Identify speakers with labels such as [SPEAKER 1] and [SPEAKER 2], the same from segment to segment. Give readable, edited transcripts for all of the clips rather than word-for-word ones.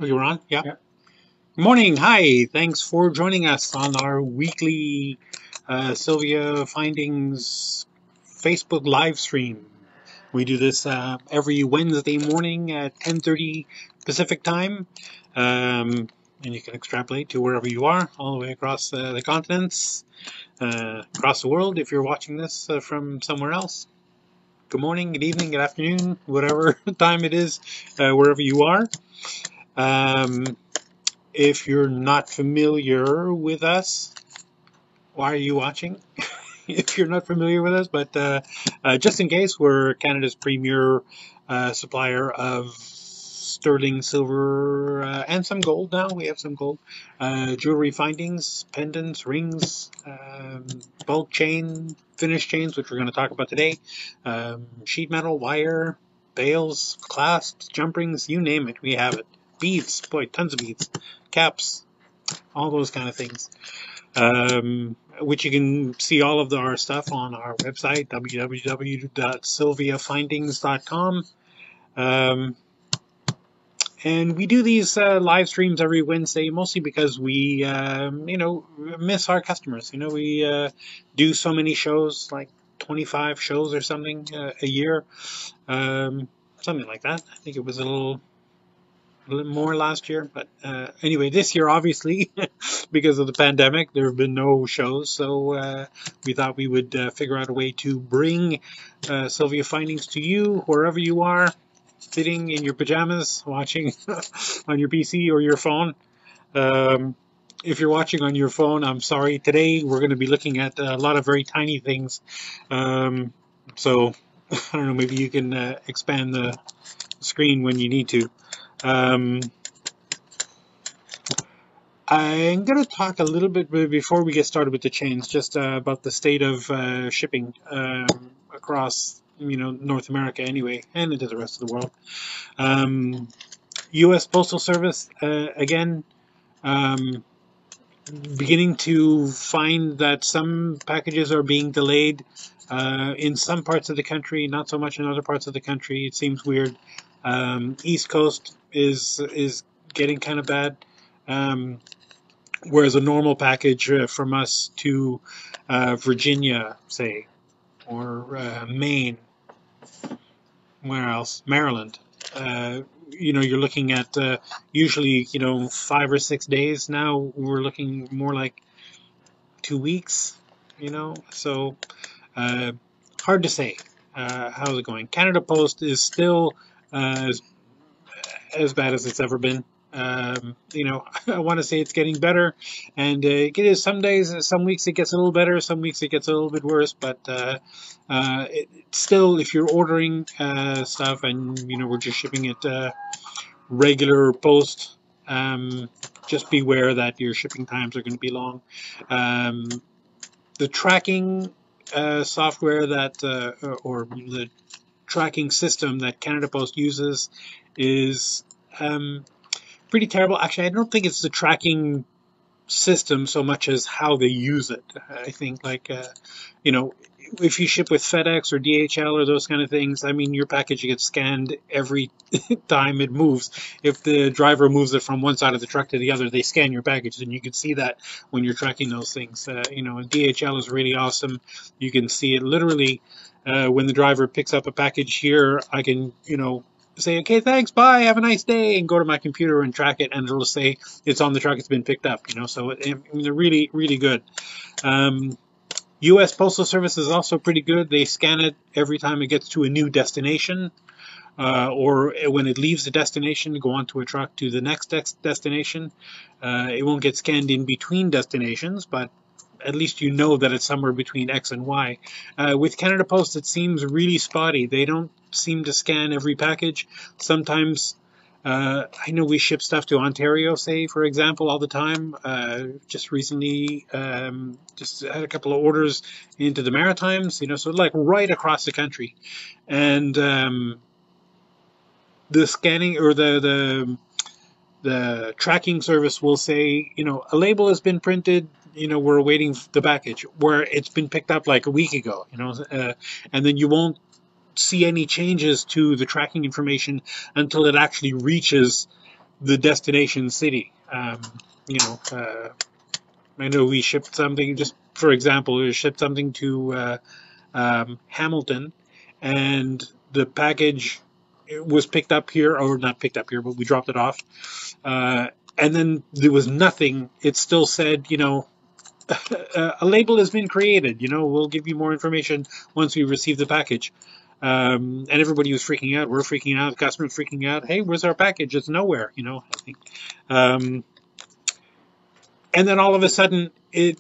[SPEAKER 1] Oh, you're on? Yeah.
[SPEAKER 2] Yeah.
[SPEAKER 1] Good morning. Hi. Thanks for joining us on our weekly Sylvia Findings Facebook live stream. We do this every Wednesday morning at 10:30 Pacific time. And you can extrapolate to wherever you are, all the way across the continents, across the world if you're watching this from somewhere else. Good morning, good evening, good afternoon, whatever time it is, wherever you are. If you're not familiar with us, why are you watching? If you're not familiar with us, but just in case, we're Canada's premier supplier of sterling silver and some gold now. We have some gold. Jewelry findings, pendants, rings, bulk chain, finished chains, which we're going to talk about today, sheet metal, wire, bales, clasps, jump rings, you name it, we have it. Beads, boy, tons of beads, caps, all those kind of things. Which you can see all of our stuff on our website, www.SilviaFindings.com. And we do these live streams every Wednesday, mostly because we, miss our customers. We do so many shows, like 25 shows or something a year, something like that. I think it was a little more last year, but anyway, this year obviously because of the pandemic there have been no shows, so we thought we would figure out a way to bring Sylvia Findings to you wherever you are, sitting in your pajamas watching on your PC or your phone. If you're watching on your phone, I'm sorry, today we're going to be looking at a lot of very tiny things, so I don't know, maybe you can expand the screen when you need to. I'm going to talk a little bit before we get started with the chains, just about the state of shipping across, North America anyway, and into the rest of the world. U.S. Postal Service, again, beginning to find that some packages are being delayed in some parts of the country, not so much in other parts of the country. It seems weird. East Coast is getting kind of bad. Whereas a normal package from us to Virginia, say, or Maine, where else? Maryland. You're looking at usually, 5 or 6 days. Now we're looking more like 2 weeks, so hard to say. How's it going? Canada Post is still as bad as it's ever been. I want to say it's getting better, and it is some days, some weeks it gets a little better, some weeks it gets a little bit worse, but still, if you're ordering stuff and, we're just shipping it regular post, just beware that your shipping times are going to be long. The tracking software that, or the tracking system that Canada Post uses is pretty terrible. Actually, I don't think it's the tracking system so much as how they use it. I think, like, if you ship with FedEx or DHL or those kind of things, I mean, your package gets scanned every time it moves. If the driver moves it from one side of the truck to the other, they scan your package, and you can see that when you're tracking those things. DHL is really awesome. You can see it literally when the driver picks up a package here. I can, say, okay, thanks, bye, have a nice day, and go to my computer and track it, and it'll say it's on the truck, it's been picked up, so they're really, really good. U.S. Postal Service is also pretty good. They scan it every time it gets to a new destination, or when it leaves the destination to go onto a truck to the next destination. It won't get scanned in between destinations, but at least you know that it's somewhere between X and Y. With Canada Post, it seems really spotty. They don't seem to scan every package. Sometimes, I know we ship stuff to Ontario, say, for example, all the time. Just recently, just had a couple of orders into the Maritimes, so like right across the country. And the scanning or the tracking service will say, a label has been printed, we're awaiting the package, where it's been picked up like a week ago, and then you won't see any changes to the tracking information until it actually reaches the destination city. I know we shipped something, just for example, we shipped something to Hamilton, and the package was picked up here, or not picked up here, but we dropped it off. And then there was nothing. It still said, a label has been created. We'll give you more information once we receive the package. And everybody was freaking out. We're freaking out. The customer's freaking out. Hey, where's our package? It's nowhere. I think. And then all of a sudden, it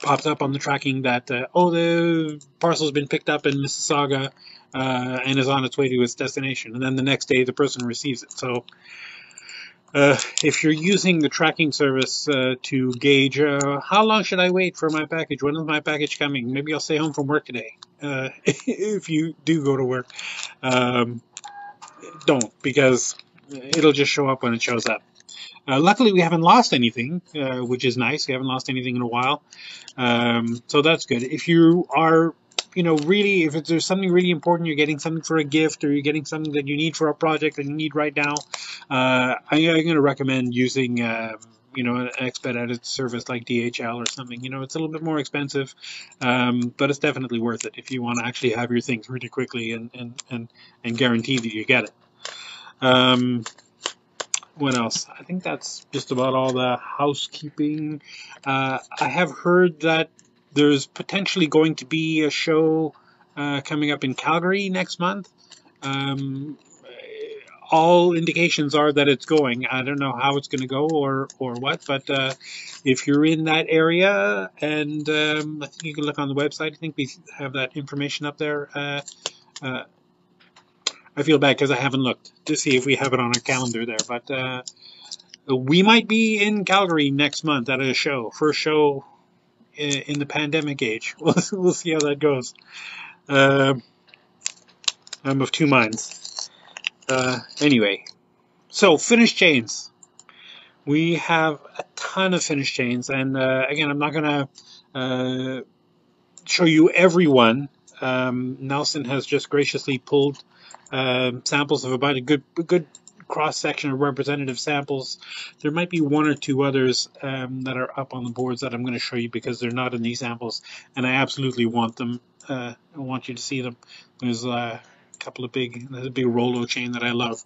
[SPEAKER 1] pops up on the tracking that the parcel's been picked up in Mississauga and is on its way to its destination. And then the next day, the person receives it. So if you're using the tracking service to gauge how long should I wait for my package, when is my package coming, maybe I'll stay home from work today. If you do go to work, don't, because it'll just show up when it shows up. Luckily, we haven't lost anything, which is nice. We haven't lost anything in a while. So that's good. If you are, really, if there's something really important, you're getting something for a gift, or you're getting something that you need for a project that you need right now, I'm going to recommend using, an expedited service like DHL or something. It's a little bit more expensive, but it's definitely worth it if you want to actually have your things really quickly and guarantee that you get it. What else? I think that's just about all the housekeeping. I have heard that there's potentially going to be a show coming up in Calgary next month. All indications are that it's going. I don't know how it's going to go or what, but if you're in that area, and I think you can look on the website. I think we have that information up there. I feel bad because I haven't looked to see if we have it on our calendar there, but we might be in Calgary next month at a show, first show in the pandemic age. We'll see how that goes. I'm of two minds. Anyway, so finished chains. We have a ton of finished chains, and again, I'm not going to show you every one. Nelson has just graciously pulled samples of about a good cross-section of representative samples. There might be one or two others that are up on the boards that I'm going to show you because they're not in these samples, and I absolutely want them. I want you to see them. There's a couple of there's a big Rolo chain that I love.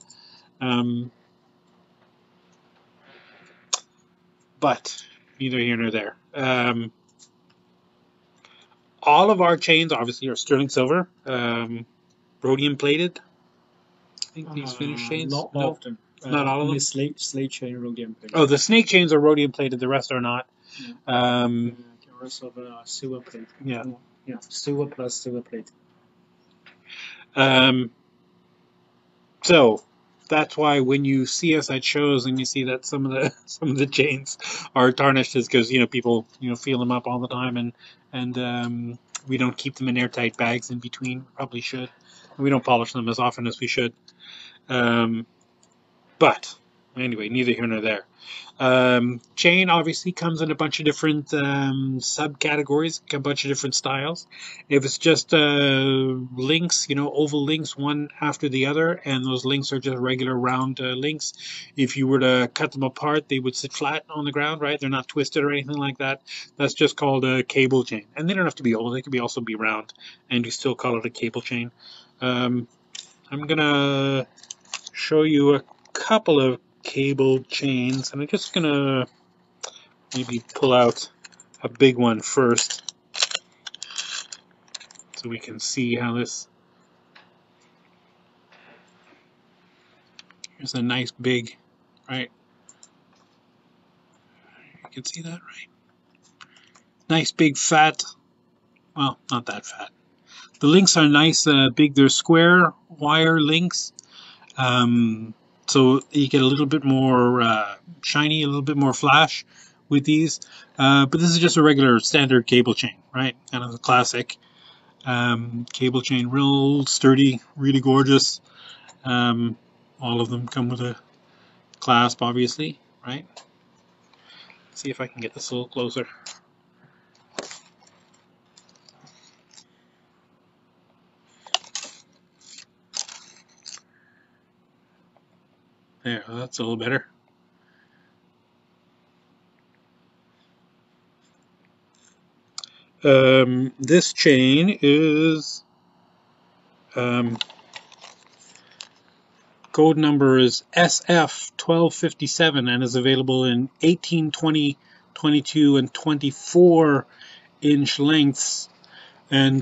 [SPEAKER 1] But neither here nor there. All of our chains obviously are sterling silver, rhodium plated. I think these finished chains.
[SPEAKER 2] Not all of them.
[SPEAKER 1] Not all of them.
[SPEAKER 2] Slate chain rhodium plated.
[SPEAKER 1] Oh, the snake chains are rhodium plated. The rest are not.
[SPEAKER 2] Yeah. The rest of silver plate.
[SPEAKER 1] Yeah.
[SPEAKER 2] Yeah. Silver plus silver plate.
[SPEAKER 1] So that's why when you see us at shows and you see that some of the chains are tarnished, is because people feel them up all the time, and we don't keep them in airtight bags in between. Probably should. We don't polish them as often as we should. But anyway, neither here nor there. Chain obviously comes in a bunch of different subcategories, a bunch of different styles. If it's just links, oval links one after the other, and those links are just regular round links, if you were to cut them apart, they would sit flat on the ground, right? They're not twisted or anything like that. That's just called a cable chain. And they don't have to be oval, they can also be round, and you still call it a cable chain. I'm going to show you a couple of cable chains, and I'm just gonna maybe pull out a big one first so we can see how this. Here's a nice big, right? You can see that, right? Nice big fat, well, not that fat. The links are nice, big. They're square wire links. So you get a little bit more shiny, a little bit more flash with these. But this is just a regular standard cable chain, right? Kind of a classic cable chain, real sturdy, really gorgeous. All of them come with a clasp, obviously, right? Let's see if I can get this a little closer. There, that's a little better. This chain is code number is SF1257 and is available in 18, 20, 22, and 24-inch lengths. And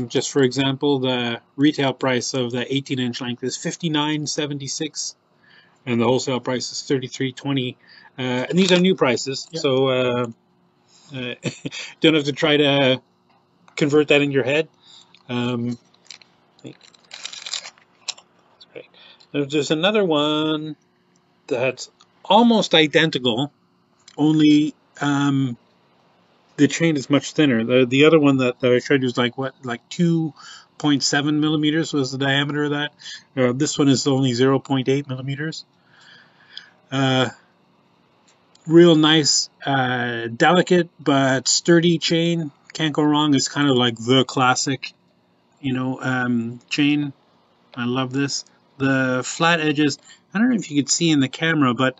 [SPEAKER 1] just for example, the retail price of the 18-inch length is $59.76, and the wholesale price is $33.20. And these are new prices, yep. So don't have to try to convert that in your head. That's great. There's another one that's almost identical, only the chain is much thinner. The other one that I showed you was like 2.7 millimeters was the diameter of that. This one is only 0.8 millimeters. Real nice, delicate but sturdy chain. Can't go wrong. It's kind of like the classic, chain. I love this. The flat edges, I don't know if you could see in the camera, but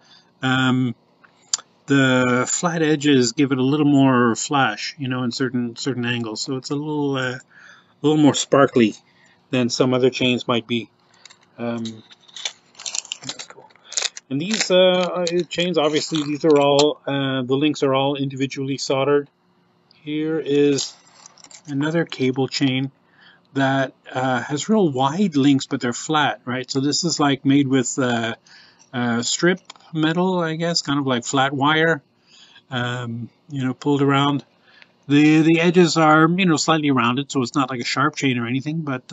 [SPEAKER 1] the flat edges give it a little more flash, in certain angles. So it's a little more sparkly than some other chains might be. That's cool. And these chains, obviously, these are all the links are all individually soldered. Here is another cable chain that has real wide links, but they're flat, right? So this is like made with strip metal, I guess, kind of like flat wire, pulled around. The edges are, slightly rounded, so it's not like a sharp chain or anything. But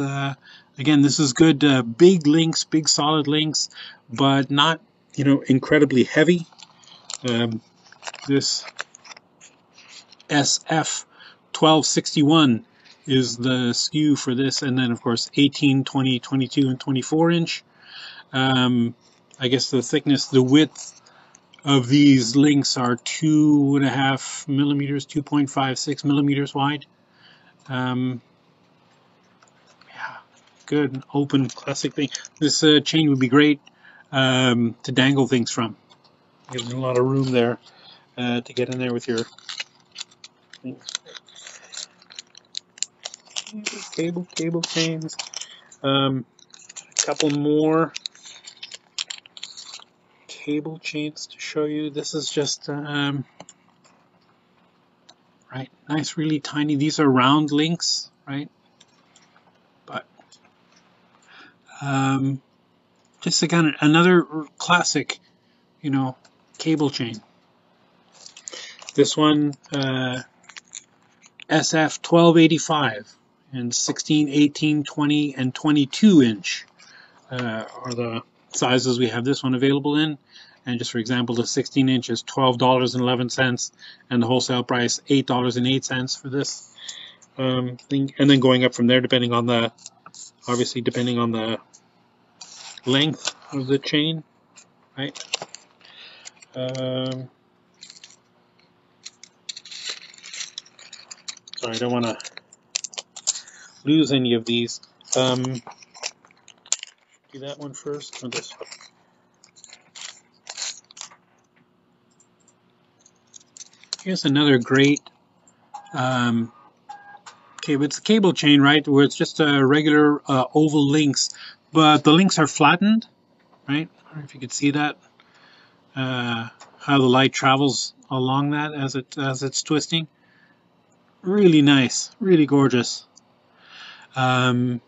[SPEAKER 1] again, this is good, big links, big solid links, but not, incredibly heavy. This SF1261 is the SKU for this, and then of course 18, 20, 22, and 24-inch. I guess the thickness, the width of these links are 2.5 millimeters, 2.56 millimeters wide. Yeah, good open classic thing. This chain would be great to dangle things from. Gives a lot of room there to get in there with your things. Cable chains. A couple more cable chains to show you. This is just right, nice, really tiny. These are round links, right? But just again another classic, cable chain. This one SF1285 and 16, 18, 20, and 22-inch are the sizes we have this one available in. And just for example, the 16-inch is $12.11, and the wholesale price $8.08 for this thing. And then going up from there, depending on the length of the chain, right? Sorry, I don't want to lose any of these. Do that one first, or this one? Here's another great it's a cable chain, right, where it's just a regular oval links, but the links are flattened, right? I don't know if you can see that, how the light travels along that as it's twisting. Really nice, really gorgeous. And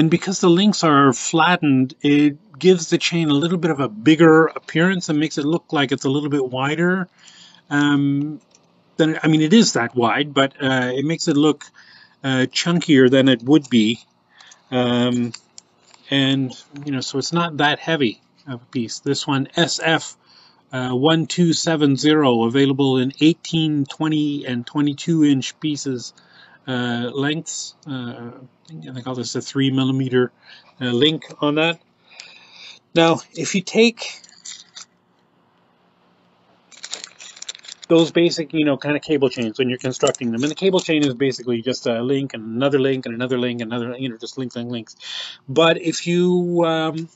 [SPEAKER 1] because the links are flattened, it gives the chain a little bit of a bigger appearance and makes it look like it's a little bit wider. It is that wide, but it makes it look chunkier than it would be. So it's not that heavy of a piece. This one, SF 1270, available in 18, 20, and 22-inch pieces lengths. I think I call this a 3 millimeter link on that. Now, if you take those basic, kind of cable chains when you're constructing them. And the cable chain is basically just a link and another link and another link and another, just links and links. But if you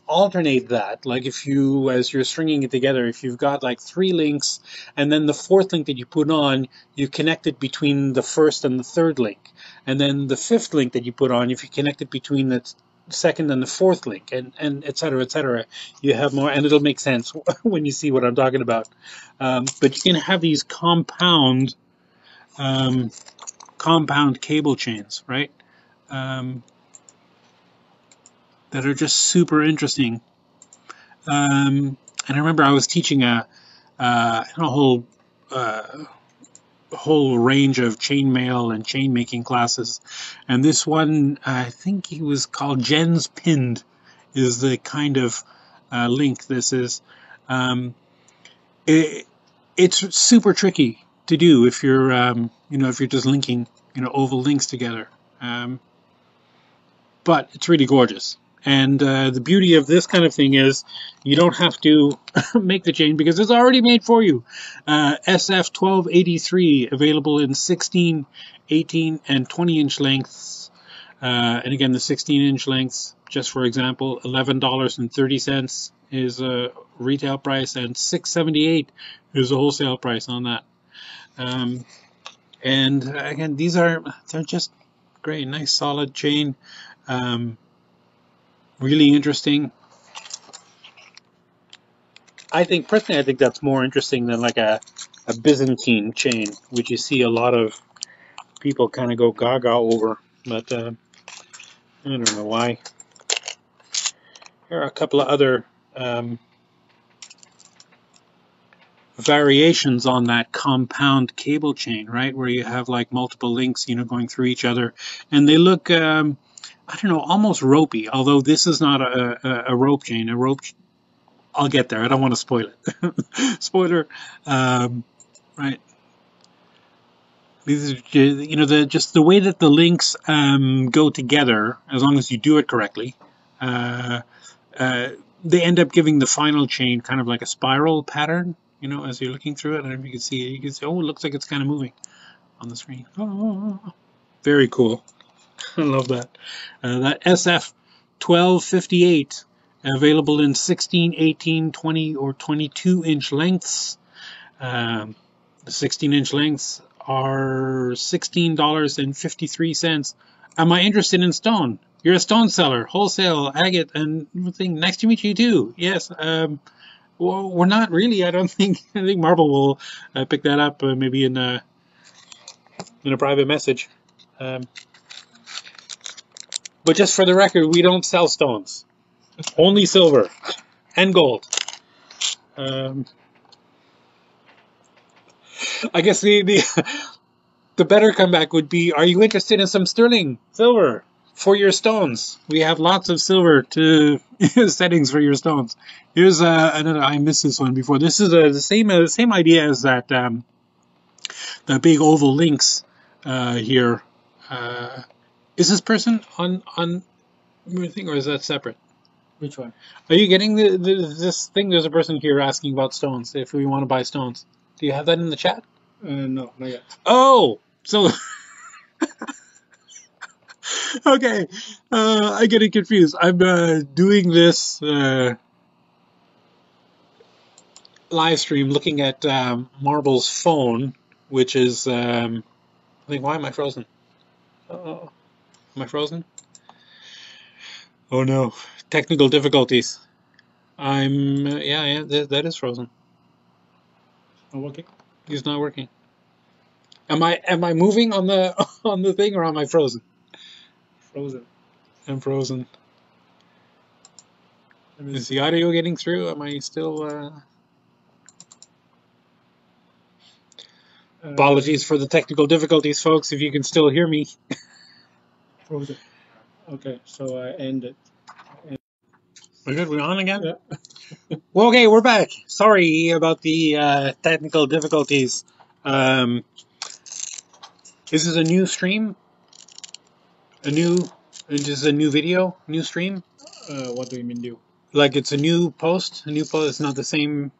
[SPEAKER 1] alternate that, like as you're stringing it together, if you've got like 3 links and then the 4th link that you put on, you connect it between the 1st and the 3rd link. And then the 5th link that you put on, if you connect it between the 2nd and the 4th link, and et cetera, you have more, and it'll make sense when you see what I'm talking about. But you can have these compound cable chains, right? That are just super interesting. And I remember I was teaching a whole range of chainmail and chain making classes, and this one, I think he was called Jens Pinned, is the kind of link this is. It's super tricky to do if you're if you're just linking oval links together, but it's really gorgeous. And the beauty of this kind of thing is you don't have to make the chain because it's already made for you. SF1283 available in 16, 18, and 20-inch lengths. And again, the 16-inch lengths, just for example, $11.30 is a retail price, and $6.78 is the wholesale price on that. And again, they're just great, nice solid chain. Really interesting. Personally, I think that's more interesting than like a Byzantine chain, which you see a lot of people kind of go gaga over. But I don't know why. Here are a couple of other variations on that compound cable chain, right? Where you have like multiple links, going through each other, and they look, I don't know, almost ropey. Although this is not a rope chain. I'll get there. I don't want to spoil it. Spoiler, right? These are, just the way that the links go together. As long as you do it correctly, they end up giving the final chain kind of like a spiral pattern. As you're looking through it, and if you can see it, you can say, oh, it looks like it's kind of moving on the screen. Oh, very cool. I love that. That SF1258, available in 16, 18, 20, or 22-inch lengths. The 16-inch lengths are $16.53. Am I interested in stone? You're a stone seller, wholesale, agate, and thing. Nice to meet you too. Yes. Well, we're not really. I don't think. I think Marble will pick that up maybe in a private message. But just for the record, we don't sell stones. Only silver and gold. I guess the better comeback would be: are you interested in some sterling silver for your stones? We have lots of silver to settings for your stones. Here's another. I missed this one before. This is the same idea as that the big oval links here. Is this person on your thing, or is that separate?
[SPEAKER 2] Which one?
[SPEAKER 1] Are you getting this thing? There's a person here asking about stones. If we want to buy stones, do you have that in the chat?
[SPEAKER 2] No, not yet.
[SPEAKER 1] Oh, so. Okay, I get it confused. I'm doing this live stream looking at Marble's phone, which is, I think, why am I frozen? Oh, am I frozen? Oh no, technical difficulties. Yeah, that is frozen.
[SPEAKER 2] Not working?
[SPEAKER 1] It's not working. Am I moving on the on the thing, or am I frozen?
[SPEAKER 2] Frozen.
[SPEAKER 1] I'm frozen. Is the audio getting through? Am I still... Apologies for the technical difficulties, folks, if you can still hear me.
[SPEAKER 2] Frozen. Okay, so I end it.
[SPEAKER 1] We're good? We're on again?
[SPEAKER 2] Yeah.
[SPEAKER 1] Well, okay, we're back. Sorry about the technical difficulties. This is a new stream? This is a new video? New stream?
[SPEAKER 2] What do you mean new?
[SPEAKER 1] Like it's a new post? A new post? It's not the same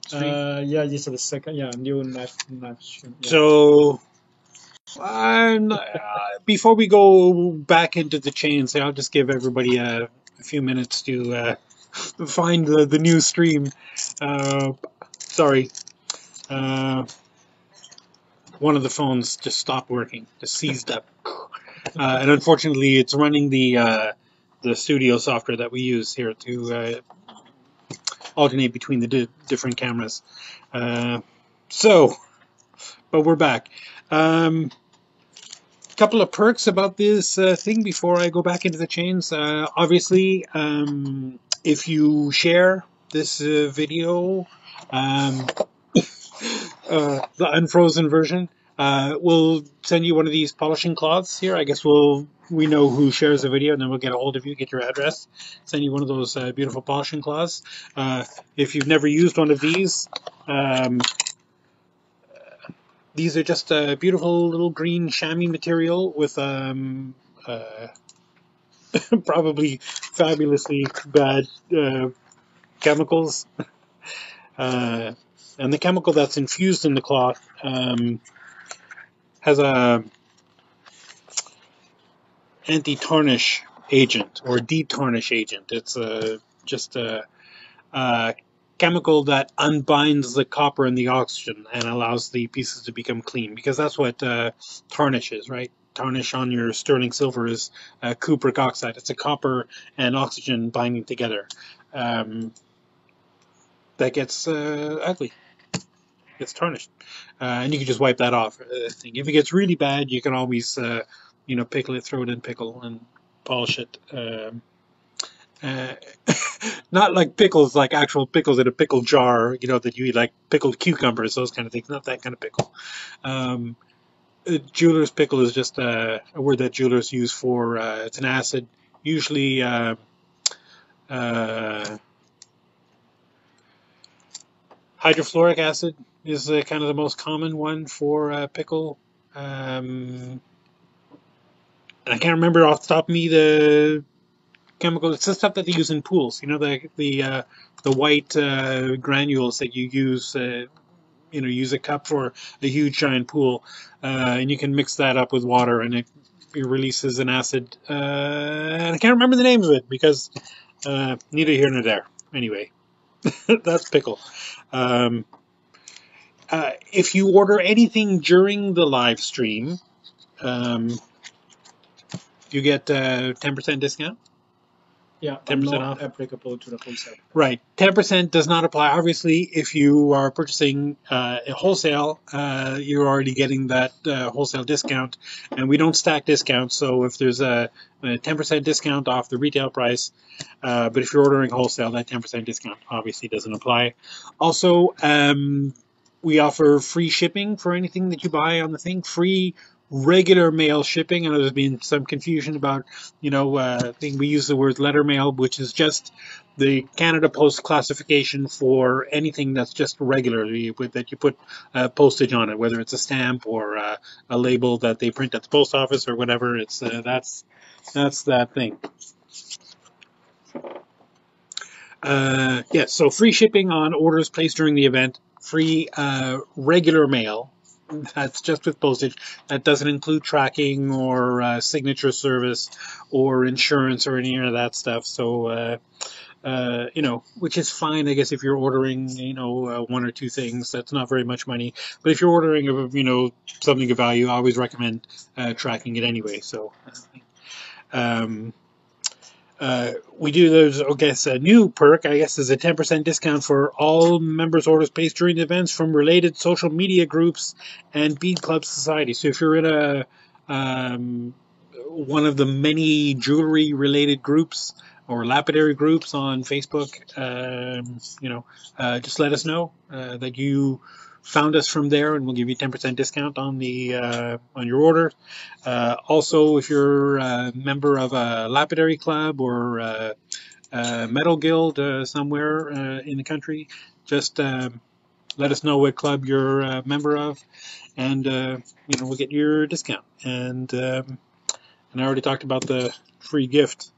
[SPEAKER 1] stream?
[SPEAKER 2] Yeah, this is the second. Yeah, new live stream. Yeah.
[SPEAKER 1] So, before we go back into the chains, I'll just give everybody a few minutes to find the new stream. Sorry, uh, one of the phones just stopped working, just seized up, and unfortunately, it's running the studio software that we use here to alternate between the different cameras. Uh, so, but we're back. Couple of perks about this thing before I go back into the chains. Obviously, if you share this video, um, the unfrozen version, we'll send you one of these polishing cloths here. I guess we know who shares the video, and then we'll get a hold of you, get your address, send you one of those beautiful polishing cloths. If you've never used one of these are just a beautiful little green chamois material with probably fabulously bad chemicals. And the chemical that's infused in the cloth has a anti-tarnish agent or detarnish agent. It's just a chemical that unbinds the copper and the oxygen and allows the pieces to become clean, because that's what tarnish is, right? Tarnish on your sterling silver is cupric oxide. It's a copper and oxygen binding together. That gets ugly. Gets tarnished, and you can just wipe that off. If it gets really bad, you can always, pickle it, throw it in pickle, and polish it. Uh, Not like pickles, like actual pickles in a pickle jar, that you eat, like pickled cucumbers, those kind of things. Not that kind of pickle. Um, jeweler's pickle is just a word that jewelers use for. It's an acid, usually. Hydrofluoric acid is kind of the most common one for pickle. And I can't remember off the top of me the chemical. It's the stuff that they use in pools. The white granules that you use. Use a cup for a huge giant pool, and you can mix that up with water, and it releases an acid. And I can't remember the name of it because neither here nor there. Anyway, that's pickle. Um, if you order anything during the live stream, you get 10% discount.
[SPEAKER 2] Yeah,
[SPEAKER 1] 10%
[SPEAKER 2] not
[SPEAKER 1] off.
[SPEAKER 2] applicable to the wholesale.
[SPEAKER 1] Right. 10% does not apply. Obviously, if you are purchasing a wholesale, you're already getting that wholesale discount, and we don't stack discounts. So if there's a 10% discount off the retail price, but if you're ordering wholesale, that 10% discount obviously doesn't apply. Also, we offer free shipping for anything that you buy on the thing. Free regular mail shipping. And there's been some confusion about, I think we use the word letter mail, which is just the Canada Post classification for anything that's just regular, that you put postage on it, whether it's a stamp or a label that they print at the post office or whatever. It's that's that thing. Yes, so free shipping on orders placed during the event. Free regular mail. That's just with postage. That doesn't include tracking or signature service or insurance or any of that stuff. So, which is fine, I guess, if you're ordering, one or two things. That's not very much money. But if you're ordering, something of value, I always recommend tracking it anyway. So, we do those, I guess, a new perk, I guess, is a 10% discount for all members' orders placed during the events from related social media groups and bead club societies. So if you're in one of the many jewelry-related groups or lapidary groups on Facebook, just let us know that you found us from there, and we'll give you 10% discount on your order. Also, if you're a member of a lapidary club or a metal guild somewhere in the country, just let us know what club you're a member of, and we'll get your discount. And I already talked about the free gift.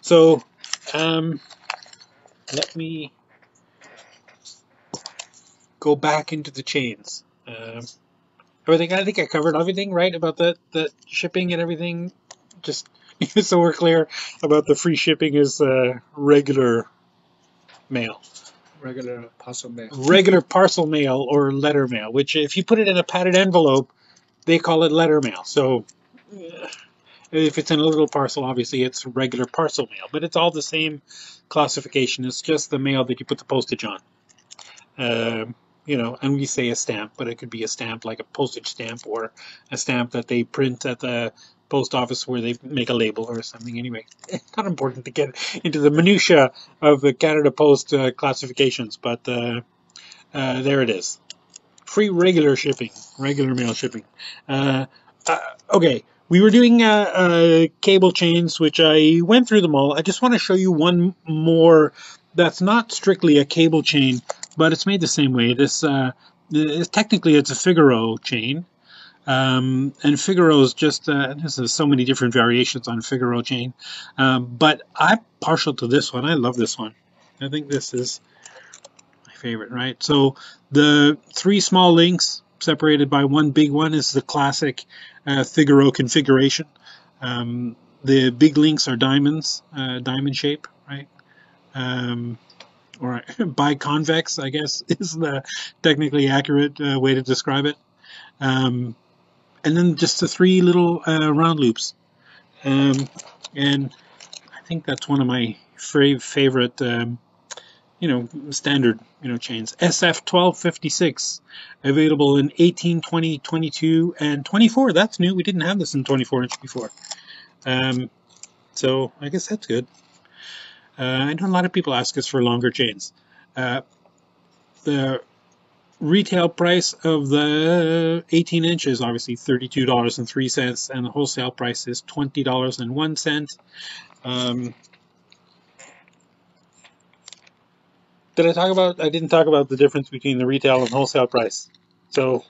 [SPEAKER 1] So let me go back into the chains. Everything. I think I covered everything, right, about the shipping and everything. Just so we're clear about the free shipping is regular mail.
[SPEAKER 2] Regular parcel mail.
[SPEAKER 1] Regular parcel mail or letter mail, which if you put it in a padded envelope, they call it letter mail. So if it's in a little parcel, obviously it's regular parcel mail, but it's all the same classification. It's just the mail that you put the postage on. And we say a stamp, but it could be a stamp like a postage stamp or a stamp that they print at the post office where they make a label or something. Anyway, it's not important to get into the minutia of the Canada Post classifications, but there it is. Free regular shipping, regular mail shipping. Okay, we were doing cable chains, which I went through them all. I just want to show you one more that's not strictly a cable chain, but it's made the same way. This technically it's a Figaro chain, and Figaro is just there's so many different variations on Figaro chain, but I'm partial to this one. I love this one. I think this is my favorite, right? So the three small links separated by one big one is the classic Figaro configuration. The big links are diamonds, diamond shape, right? Or biconvex, I guess, is the technically accurate way to describe it. And then just the three little round loops. And I think that's one of my favorite, standard, chains. SF1256, available in 18, 20, 22, and 24. That's new. We didn't have this in 24 inch before. So I guess that's good. I know a lot of people ask us for longer chains. The retail price of the 18 inch is obviously $32.03, and the wholesale price is $20.01. I didn't talk about the difference between the retail and wholesale price. So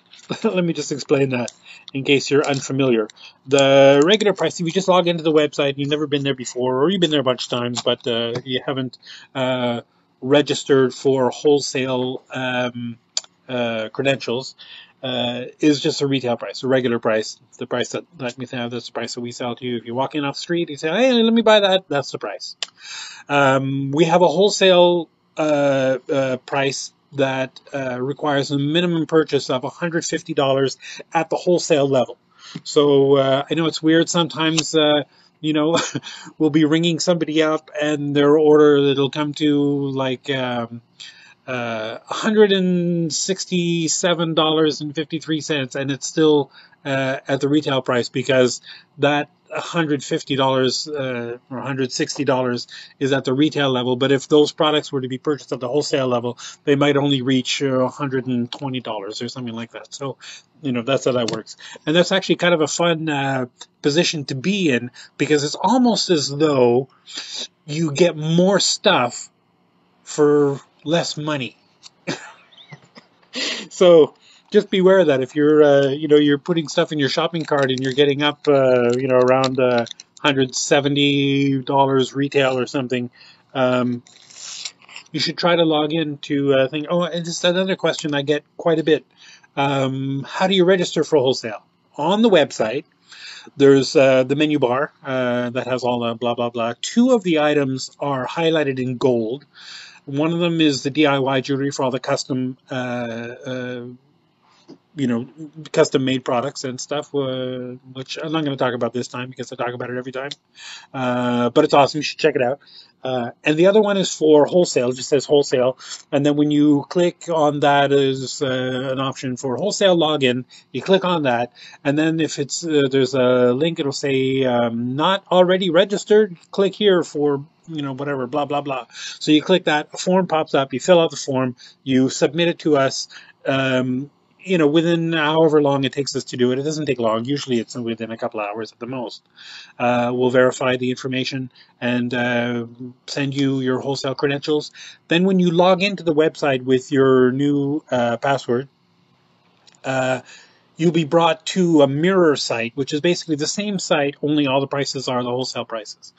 [SPEAKER 1] let me just explain that in case you're unfamiliar. The regular price, if you just log into the website, you've never been there before, or you've been there a bunch of times, but you haven't registered for wholesale credentials, is just a retail price, a regular price. It's the price that we have, that's the price that we sell to you. If you walk in off the street, you say, hey, let me buy that, that's the price. We have a wholesale price that requires a minimum purchase of $150 at the wholesale level. So I know it's weird sometimes, we'll be ringing somebody up and their order, it'll come to like $167.53, and it's still at the retail price because that $150 or $160 is at the retail level. But if those products were to be purchased at the wholesale level, they might only reach $120 or something like that. So, that's how that works. And that's actually kind of a fun position to be in, because it's almost as though you get more stuff for less money. So just beware of that. If you're you're putting stuff in your shopping cart and you're getting up around $170 retail or something, you should try to log in to think. Oh, and just another question I get quite a bit: how do you register for wholesale? On the website, there's the menu bar that has all the blah blah blah. Two of the items are highlighted in gold. One of them is the DIY jewelry for all the custom, custom made products and stuff, which I'm not going to talk about this time because I talk about it every time. But it's awesome. You should check it out. And the other one is for wholesale. It just says wholesale. And then when you click on that as an option for wholesale login, you click on that. And then if it's there's a link, it'll say not already registered. Click here for whatever, blah, blah, blah. So you click that, a form pops up, you fill out the form, you submit it to us, within however long it takes us to do it. It doesn't take long. Usually it's within a couple of hours at the most. We'll verify the information and send you your wholesale credentials. Then when you log into the website with your new password, you'll be brought to a mirror site, which is basically the same site, only all the prices are the wholesale prices.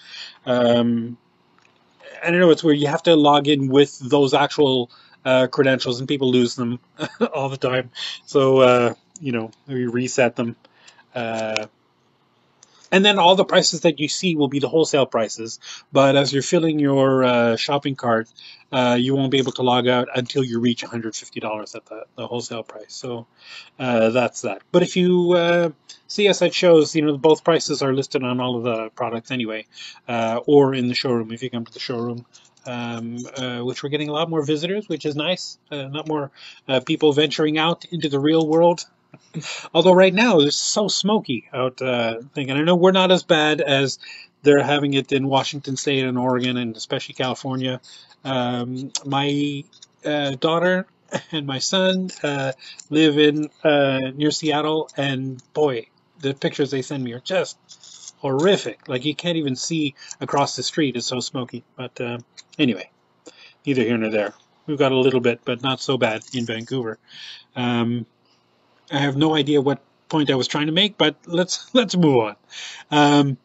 [SPEAKER 1] I don't know, it's where you have to log in with those actual credentials, and people lose them all the time. So we reset them. And then all the prices that you see will be the wholesale prices. But as you're filling your shopping cart, you won't be able to log out until you reach $150 at the wholesale price. So that's that. But if you see us at shows, both prices are listed on all of the products anyway, or in the showroom if you come to the showroom. Which we're getting a lot more visitors, which is nice. A lot more people venturing out into the real world. Although right now it's so smoky out thing, and I know we're not as bad as they're having it in Washington State and Oregon and especially California. My daughter and my son live in near Seattle, and boy, the pictures they send me are just horrific. Like you can't even see across the street; it's so smoky. But anyway, neither here nor there. We've got a little bit, but not so bad in Vancouver. I have no idea what point I was trying to make, but let's move on.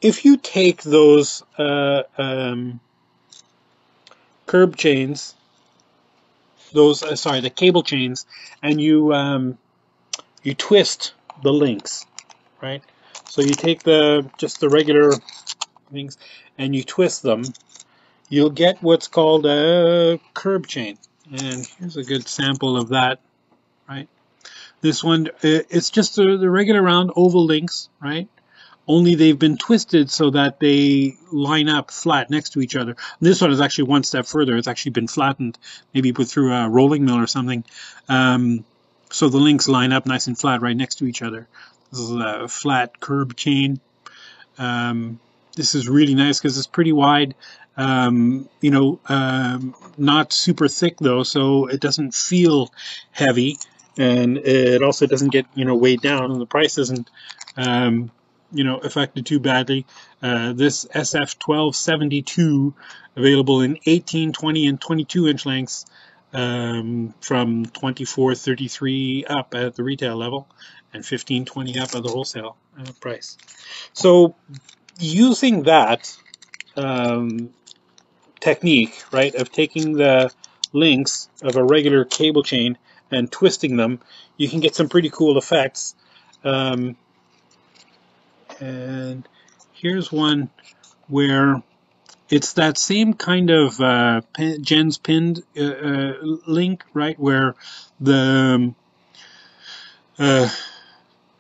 [SPEAKER 1] If you take those curb chains, the cable chains, and you twist the links, right? So you take just the regular things and you twist them, you'll get what's called a curb chain. And here's a good sample of that, right? This one, it's just the regular round oval links, right? Only they've been twisted so that they line up flat next to each other. This one is actually one step further. It's actually been flattened, maybe put through a rolling mill or something. So the links line up nice and flat right next to each other. This is a flat curb chain. This is really nice because it's pretty wide. Not super thick though, so it doesn't feel heavy. And it also doesn't get weighed down, and the price isn't affected too badly. This SF1272 available in 18, 20, and 22-inch lengths from 24.33 up at the retail level and 15.20 up at the wholesale price. So using that technique, right, of taking the links of a regular cable chain and twisting them, you can get some pretty cool effects. And here's one where it's that same kind of Jen's pinned link, right, where the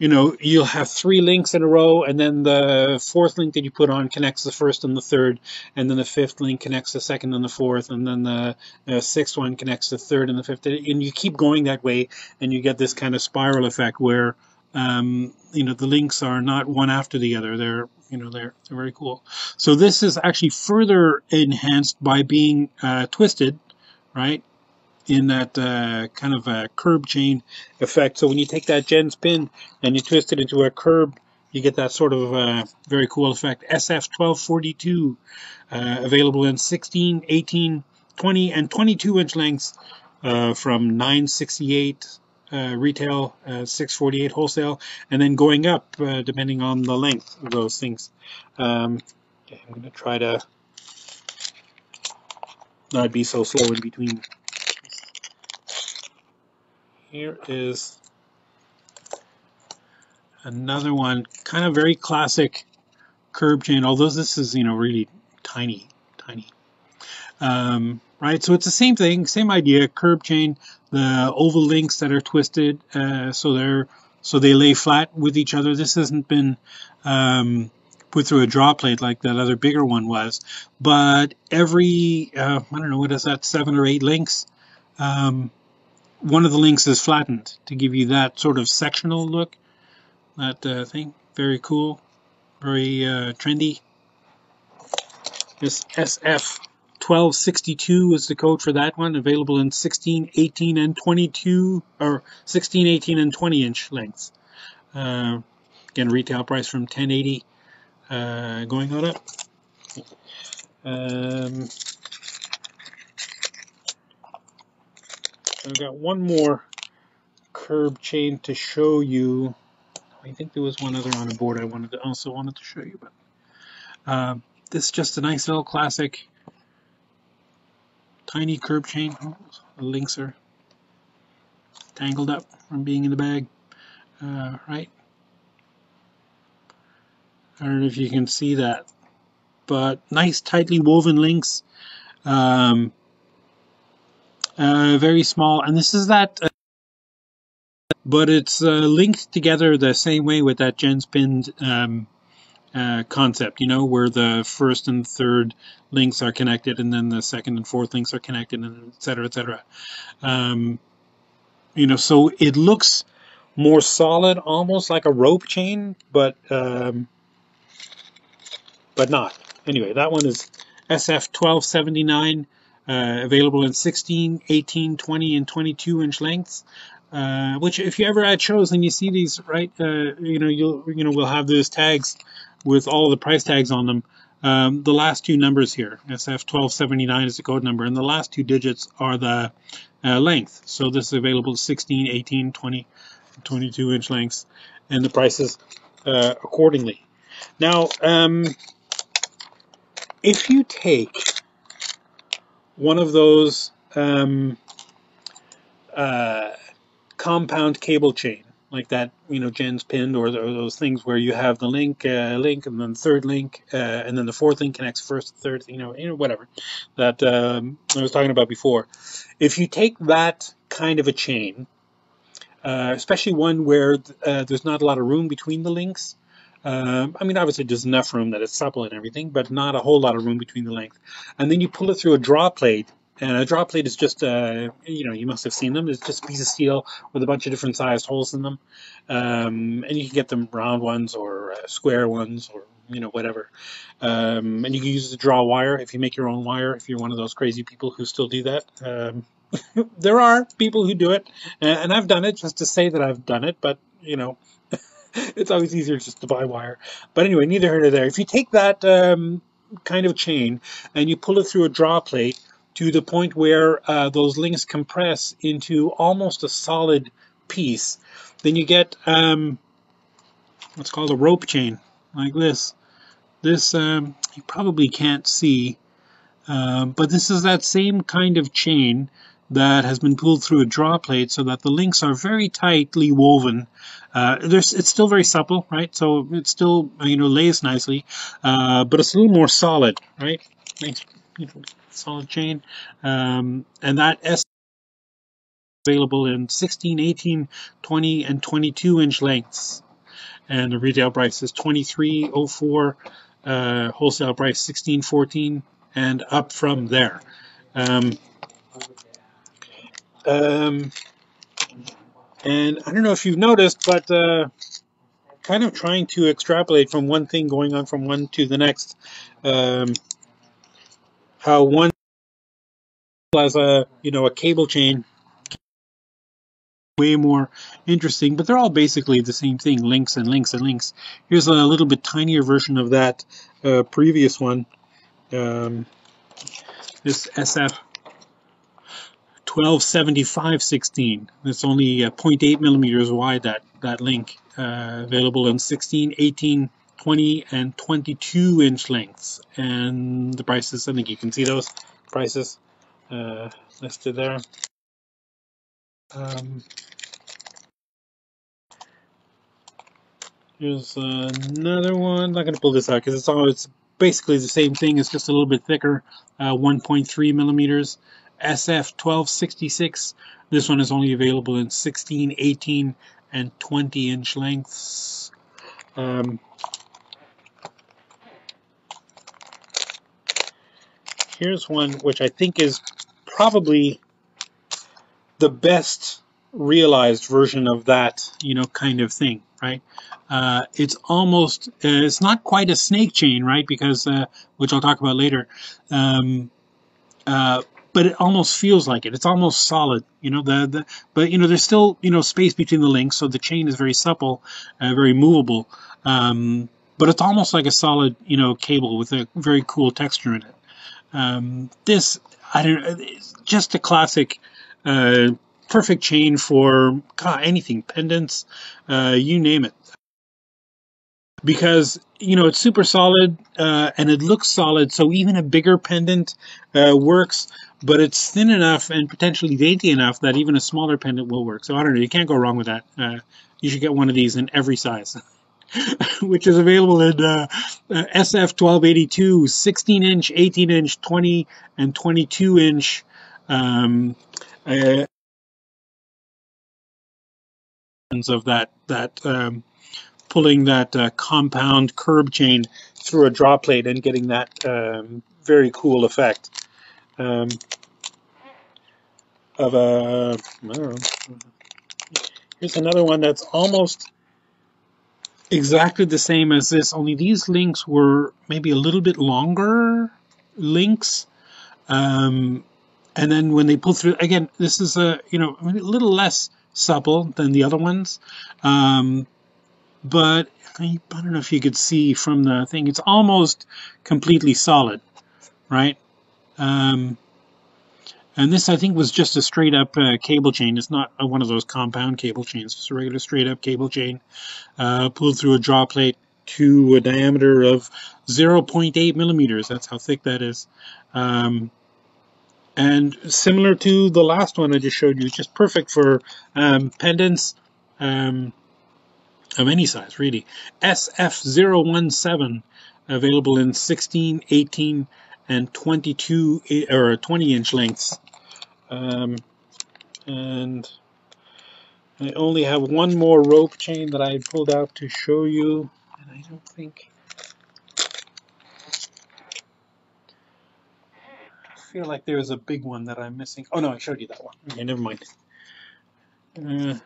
[SPEAKER 1] you'll have 3 links in a row, and then the 4th link that you put on connects the 1st and the 3rd, and then the 5th link connects the 2nd and the 4th, and then the 6th one connects the 3rd and the 5th, and you keep going that way, and you get this kind of spiral effect where the links are not one after the other. They're very cool. So this is actually further enhanced by being twisted, right? In that kind of a curb chain effect. So when you take that Jen's pin and you twist it into a curb, you get that sort of very cool effect. SF1242, available in 16, 18, 20, and 22-inch lengths from $968 retail, $648 wholesale, and then going up depending on the length of those things. Okay, I'm going to try to not be so slow in between. Here is another one, kind of very classic curb chain, although this is, really tiny. Right, so it's the same thing, same idea, curb chain, the oval links that are twisted, so they lay flat with each other. This hasn't been put through a draw plate like that other bigger one was, but every, I don't know, what is that, 7 or 8 links, one of the links is flattened to give you that sort of sectional look. That thing, very cool, very trendy. This SF1262 is the code for that one, available in 16, 18, and 22, or 16, 18, and 20-inch lengths. Again, retail price from $10.80 going on up. I've got one more curb chain to show you. I think there was one other on the board I also wanted to show you, but this is just a nice little classic tiny curb chain. Oh, The links are tangled up from being in the bag, right? I don't know if you can see that, but nice tightly woven links, very small, and this is that, but it's linked together the same way with that Jens pinned concept, where the first and third links are connected, and then the second and fourth links are connected, and et cetera, et cetera. So it looks more solid, almost like a rope chain, but not. Anyway, that one is SF1279, available in 16, 18, 20, and 22-inch lengths. Which, if you ever at shows and you see these, right, we'll have those tags with all the price tags on them. The last two numbers here, SF1279 is the code number, and the last two digits are the length. So this is available 16, 18, 20, 22-inch lengths, and the prices accordingly. Now, if you take one of those compound cable chain, like that, Jen's pinned, or those things where you have the link, and then the third link, and then the fourth link connects first, third, whatever that I was talking about before. If you take that kind of a chain, especially one where there's not a lot of room between the links. Obviously there's enough room that it's supple and everything, but not a whole lot of room between the length. And then you pull it through a draw plate, and a draw plate is just, you must have seen them. It's just a piece of steel with a bunch of different sized holes in them. And you can get them round ones or square ones, or whatever. And you can use the draw wire if you make your own wire, if you're one of those crazy people who still do that. There are people who do it, and I've done it just to say that I've done it, but it's always easier just to buy wire. But anyway, neither here nor there. If you take that kind of chain and you pull it through a draw plate to the point where those links compress into almost a solid piece, then you get what's called a rope chain, like this. This you probably can't see, but this is that same kind of chain that has been pulled through a draw plate so that the links are very tightly woven. It's still very supple, right? So it still lays nicely, but it's a little more solid, right? Nice, solid chain, and that S available in 16, 18, 20, and 22-inch lengths, and the retail price is $23.04, wholesale price $16.14, and up from there. And I don't know if you've noticed, but kind of trying to extrapolate from one thing going on from one to the next, how one has a cable chain way more interesting, but they're all basically the same thing, links and links and links. Here's a little bit tinier version of that previous one, this SF 1275/16. It's only 0.8 millimeters wide, that link, available in 16, 18, 20, and 22-inch lengths. And the prices, I think you can see those prices listed there. Here's another one. I'm not going to pull this out because it's basically the same thing. It's just a little bit thicker, 1.3 millimeters. SF 1266. This one is only available in 16, 18, and 20-inch lengths. Here's one which I think is probably the best realized version of that, kind of thing, right? It's almost, it's not quite a snake chain, right? Because, which I'll talk about later. But it almost feels like it. It's almost solid, but there's still, space between the links, so the chain is very supple, very movable. But it's almost like a solid, cable with a very cool texture in it. This, I don't know, it's just a classic, perfect chain for anything, pendants, you name it. because it's super solid, and it looks solid, so even a bigger pendant works, but it's thin enough and potentially dainty enough that even a smaller pendant will work. So I don't know, you can't go wrong with that. You should get one of these in every size. Which is available in SF 1282, 16-inch, 18-inch, 20 and 22-inch uh, of that pulling that compound curb chain through a draw plate and getting that very cool effect um, of a. I don't know. Here's another one that's almost exactly the same as this, only these links were maybe a little bit longer links. And then when they pull through, again, this is a little less supple than the other ones, but I don't know if you could see from the thing, it's almost completely solid, right? And this I think was just a straight up cable chain. It's not one of those compound cable chains. It's a regular straight up cable chain pulled through a draw plate to a diameter of 0.8 millimeters. That's how thick that is. And similar to the last one I just showed you, just perfect for pendants of any size, really. SF017, available in 16, 18, and 22 or 20-inch lengths. And I only have one more rope chain that I pulled out to show you, and I don't think. I feel like there's a big one that I'm missing. Oh no, I showed you that one. Okay, never mind. Right.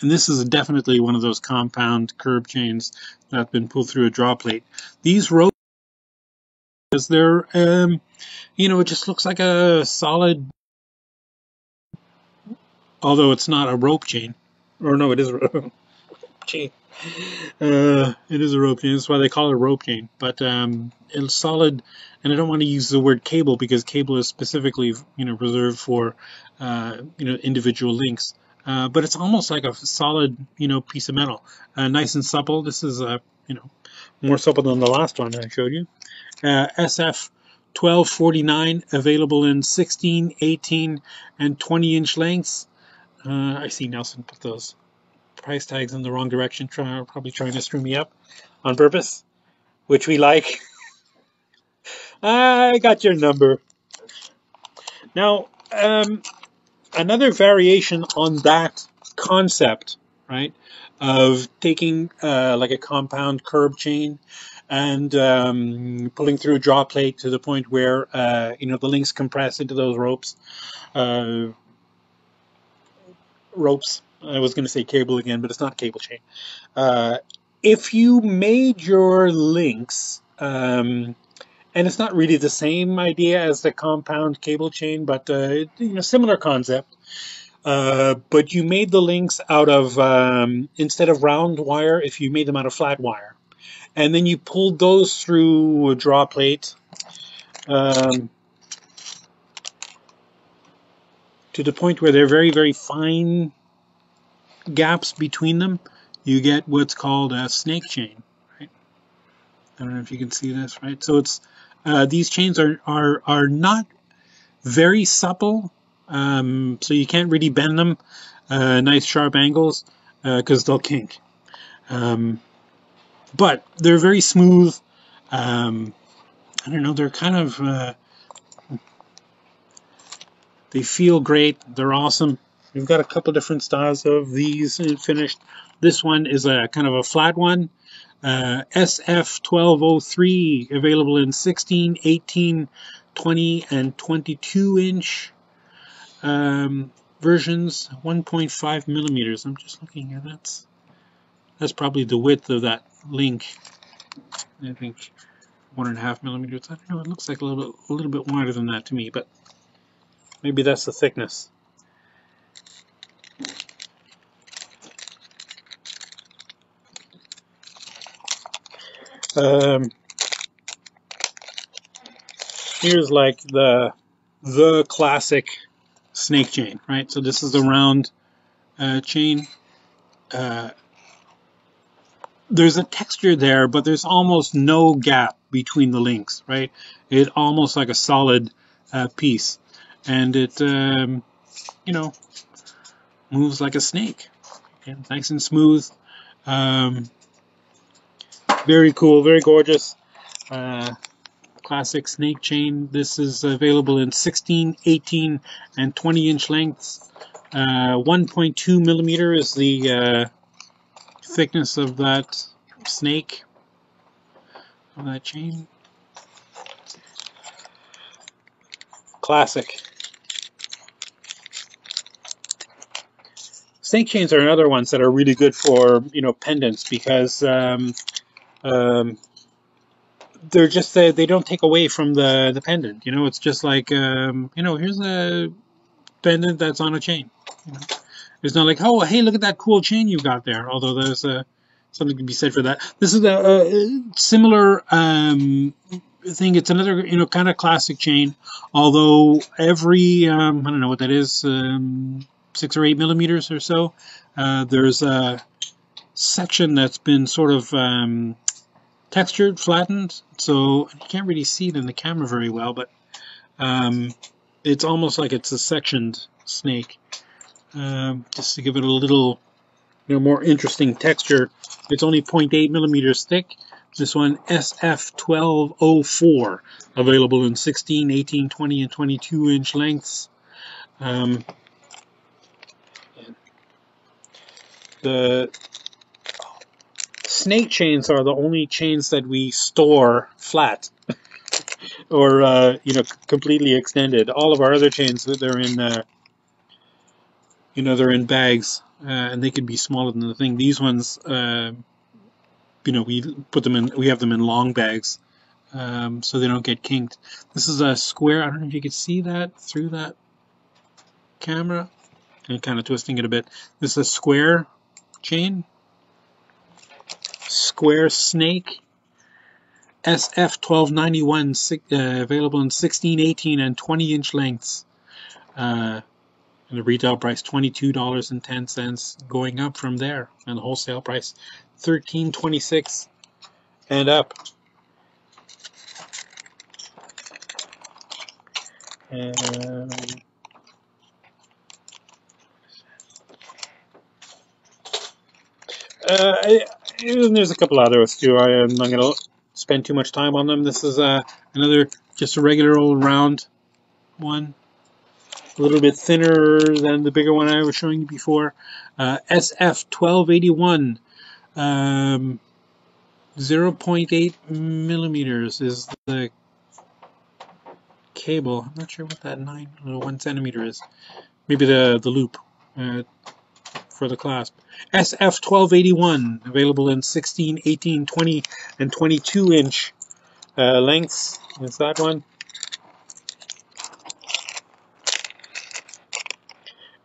[SPEAKER 1] And this is definitely one of those compound curb chains that have been pulled through a draw plate. These ropes, they're, it just looks like a solid, although it's not a rope chain. Or no, it is a rope chain. It is a rope chain. That's why they call it a rope chain. But it's solid, and I don't want to use the word cable because cable is specifically, reserved for, individual links. But it's almost like a solid, piece of metal, nice and supple. This is, more supple than the last one I showed you. SF 1249, available in 16, 18, and 20-inch lengths. I see Nelson put those price tags in the wrong direction, probably trying to screw me up on purpose, which we like. I got your number. Now, another variation on that concept, right, of taking like a compound curb chain and pulling through a draw plate to the point where the links compress into those ropes. I was going to say cable again, but it's not cable chain. If you made your links, and it's not really the same idea as the compound cable chain, but similar concept. But you made the links out of instead of round wire, if you made them out of flat wire, and then you pulled those through a draw plate to the point where they're very, very fine gaps between them, you get what's called a snake chain. Right? I don't know if you can see this, right? So it's these chains are not very supple, so you can't really bend them nice sharp angles because they'll kink. But they're very smooth. I don't know, they're kind of they feel great. They're awesome. We've got a couple different styles of these finished. This one is a kind of a flat one. SF1203, available in 16, 18, 20, and 22-inch versions, 1.5 millimeters. I'm just looking here. That's probably the width of that link. I think 1.5 millimeters. I don't know. It looks like a little bit wider than that to me, but maybe that's the thickness. Here's like the classic snake chain, right? So this is the round chain, there's a texture there, but there's almost no gap between the links, right? It almost like a solid piece, and it you know, moves like a snake. Okay, nice and smooth. Um, very cool, very gorgeous. Classic snake chain. This is available in 16, 18, and 20-inch lengths. 1.2 millimeter is the thickness of that snake, of that chain. Classic. Snake chains are another ones that are really good for, you know, pendants, because um, they're just they don't take away from the pendant. You know, it's just like you know, here's a pendant that's on a chain. You know? It's not like, oh, hey, look at that cool chain you got there. Although there's something to be said for that. This is a similar thing. It's another, you know, kind of classic chain. Although every I don't know what that is, 6 or 8 millimeters or so. There's a section that's been sort of textured, flattened, so you can't really see it in the camera very well, but it's almost like it's a sectioned snake. Just to give it a little, you know, more interesting texture. It's only 0.8 millimeters thick. This one, SF1204, available in 16, 18, 20, and 22-inch lengths. The snake chains are the only chains that we store flat or you know, completely extended. All of our other chains, they're in you know, they're in bags, and they can be smaller than the thing. These ones, you know, we have them in long bags, so they don't get kinked. This is a square. I don't know if you can see that through that camera. I'm kind of twisting it a bit. This is a square chain, square snake. SF1291, available in 16, 18, and 20-inch lengths. And the retail price $22.10, going up from there, and the wholesale price $13.26 and up. And there's a couple others too. I'm not going to spend too much time on them. This is another, just a regular old round one, a little bit thinner than the bigger one I was showing you before. SF1281, 0.8 millimeters is the cable. I'm not sure what that 1 centimeter is. Maybe the loop for the clasp. SF1281, available in 16, 18, 20, and 22-inch lengths. Is that one?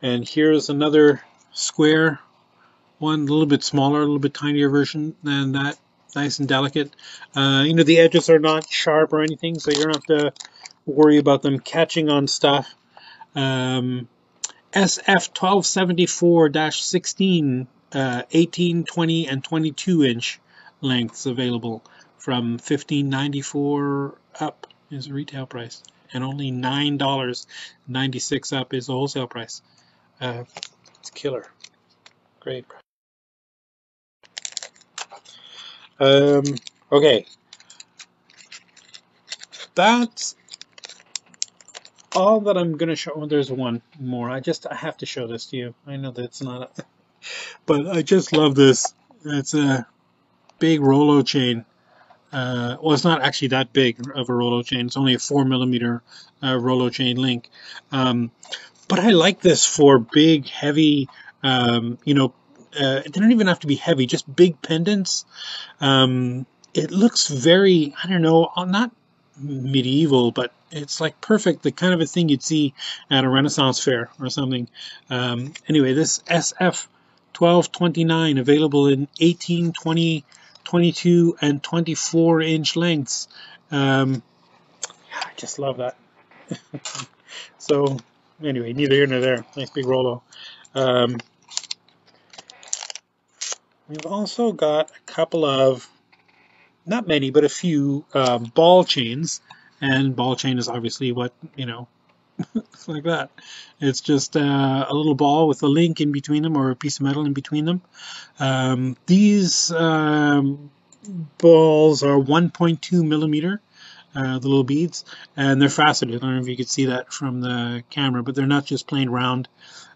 [SPEAKER 1] And here's another square one, a little bit smaller, a little bit tinier version than that. Nice and delicate. You know, the edges are not sharp or anything, so you don't have to worry about them catching on stuff. SF1274-16, 18, 20, and 22-inch lengths available from $15.94 up is the retail price, and only $9.96 up is the wholesale price. It's killer. Great. Okay. That's all that I'm going to show. Oh, there's one more. I have to show this to you. I know that it's not, but I just love this. It's a big Rolo chain. Well, it's not actually that big of a Rolo chain. It's only a 4 millimeter Rolo chain link. But I like this for big, heavy, you know, they don't even have to be heavy, just big pendants. It looks very, I don't know, not medieval, but it's like perfect, the kind of a thing you'd see at a Renaissance fair or something. Anyway, this SF1229, available in 18, 20, 22, and 24-inch lengths. I just love that. So anyway, neither here nor there. Nice big Rolo. We've also got a couple of, not many, but a few ball chains. And ball chain is obviously what, it's like that. It's just a little ball with a link in between them or a piece of metal in between them. These balls are 1.2 millimeter, the little beads, and they're faceted. I don't know if you could see that from the camera, but they're not just plain round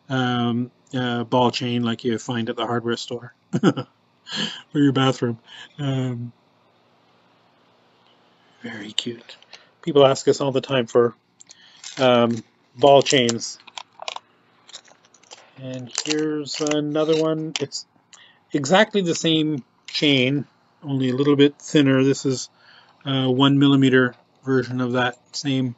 [SPEAKER 1] ball chain like you find at the hardware store or your bathroom. Um, Very cute. People ask us all the time for ball chains. And here's another one. It's exactly the same chain, only a little bit thinner. This is a 1 millimeter version of that same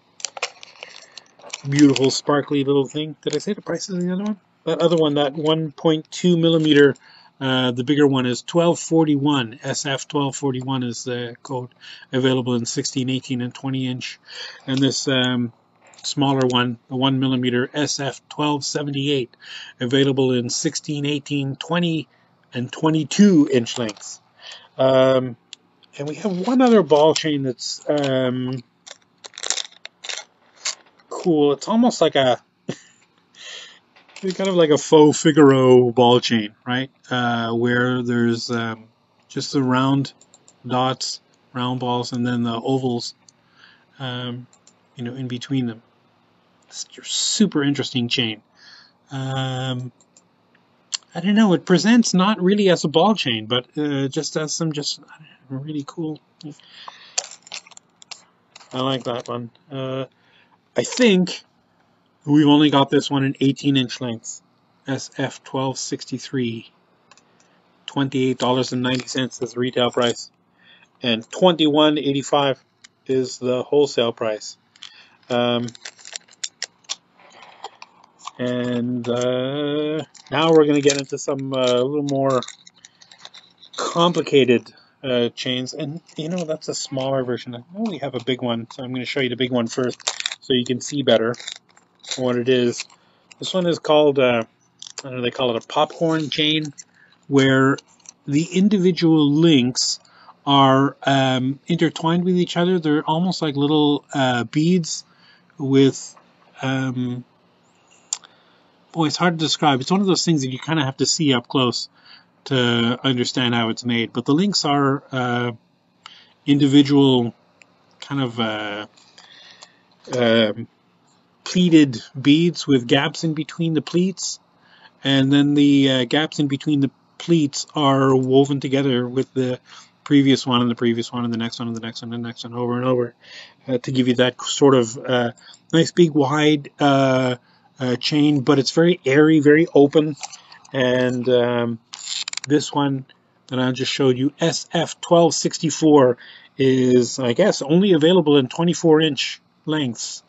[SPEAKER 1] beautiful sparkly little thing. Did I say the price of the other one? That other one, that 1.2 millimeter, the bigger one is 1241. SF 1241 is the code, available in 16, 18, and 20 inch. And this smaller one, the 1 millimeter SF 1278, available in 16, 18, 20, and 22 inch lengths. And we have one other ball chain that's cool. It's almost like kind of like a faux Figaro ball chain, right? Where there's just the round dots, round balls, and then the ovals, in between them. It's a super interesting chain. I don't know. It presents not really as a ball chain, but just as some really cool. I like that one. I think we've only got this one in 18-inch lengths. SF 1263. $28.90 is the retail price, and $21.85 is the wholesale price. And now we're going to get into some a little more complicated chains, and that's a smaller version. I know we have a big one, so I'm going to show you the big one first so you can see better what it is. This one is called I don't know, they call it a popcorn chain, where the individual links are intertwined with each other. They're almost like little beads with it's hard to describe. It's one of those things that you kind of have to see up close to understand how it's made. But the links are individual kind of pleated beads with gaps in between the pleats, and then the gaps in between the pleats are woven together with the previous one and the previous one and the next one and the next one and the next one, over and over, to give you that sort of nice big wide chain. But it's very airy, very open. And this one that I just showed you, SF 1264, is, I guess, only available in 24-inch lengths.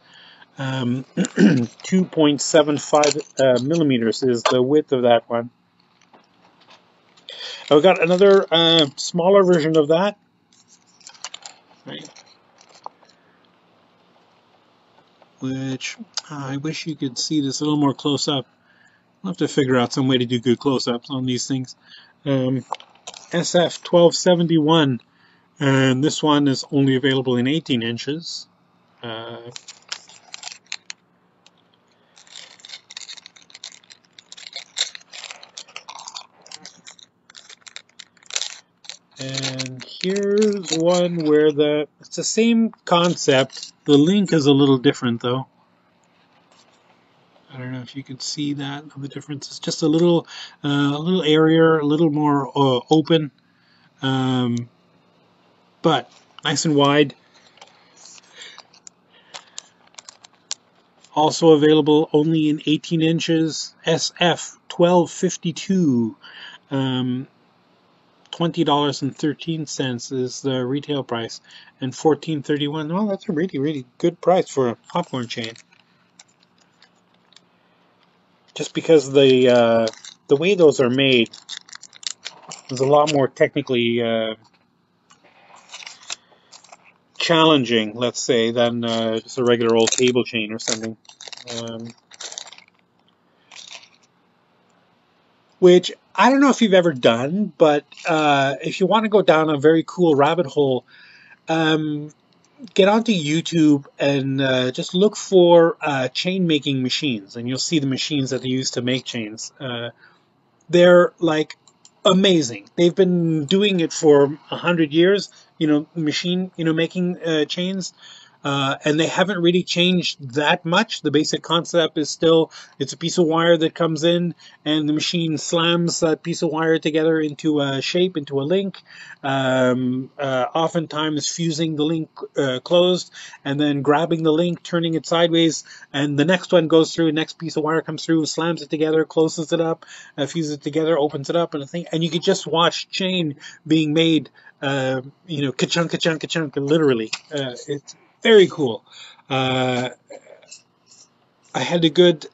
[SPEAKER 1] 2.75 millimeters is the width of that one. I've got another smaller version of that, right? Which I wish you could see this a little more close up. I'll have to figure out some way to do good close-ups on these things. SF 1271, and this one is only available in 18 inches. And here's one where it's the same concept. The link is a little different, though. I don't know if you can see that, the difference. It's just a little airier, a little more open, but nice and wide. Also available only in 18 inches. SF 1252. $20.13 is the retail price, and $14.31. Well, that's a really, really good price for a popcorn chain. Just because the way those are made is a lot more technically challenging, let's say, than just a regular old cable chain or something. Which I don't know if you've ever done, but if you want to go down a very cool rabbit hole, um, get onto YouTube and just look for chain making machines, and you'll see the machines that they use to make chains. They're like amazing. They've been doing it for 100 years. Machine, making chains. And they haven't really changed that much. The basic concept is still, it's a piece of wire that comes in, and the machine slams that piece of wire together into a shape, into a link, oftentimes fusing the link closed, and then grabbing the link, turning it sideways, and the next one goes through, next piece of wire comes through, slams it together, closes it up, fuses it together, opens it up, and you can just watch chain being made, ka-chunk, ka-chunk, ka-chunk, literally. It's very cool. I had the good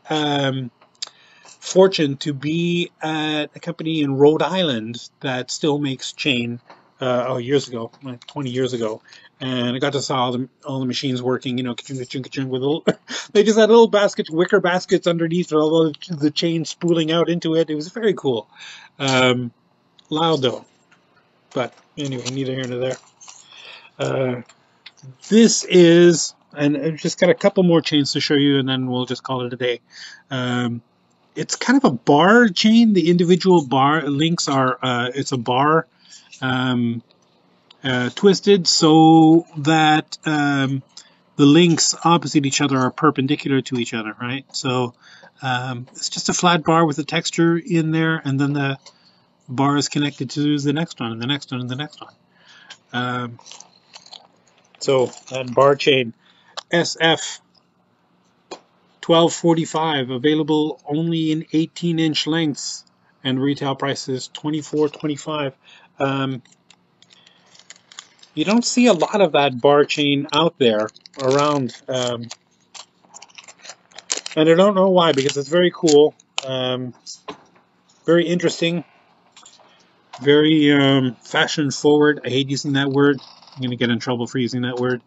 [SPEAKER 1] fortune to be at a company in Rhode Island that still makes chain. Years ago, like 20 years ago, and I got to see all the machines working. Ka-chung, ka-chung, ka-chung, with they just had little baskets, wicker baskets underneath, with all the chain spooling out into it. It was very cool. Loud though, but anyway, neither here nor there. This is, and I've just got a couple more chains to show you, and then we'll just call it a day. It's kind of a bar chain. The individual bar links are, it's a bar twisted so that the links opposite each other are perpendicular to each other, right? So it's just a flat bar with a texture in there, and then the bar is connected to the next one, and the next one, and the next one. So that bar chain, SF 1245, available only in 18-inch lengths, and retail price is $24.25. You don't see a lot of that bar chain out there around, and I don't know why, because it's very cool, very interesting, very fashion forward. I hate using that word. I'm going to get in trouble for using that word.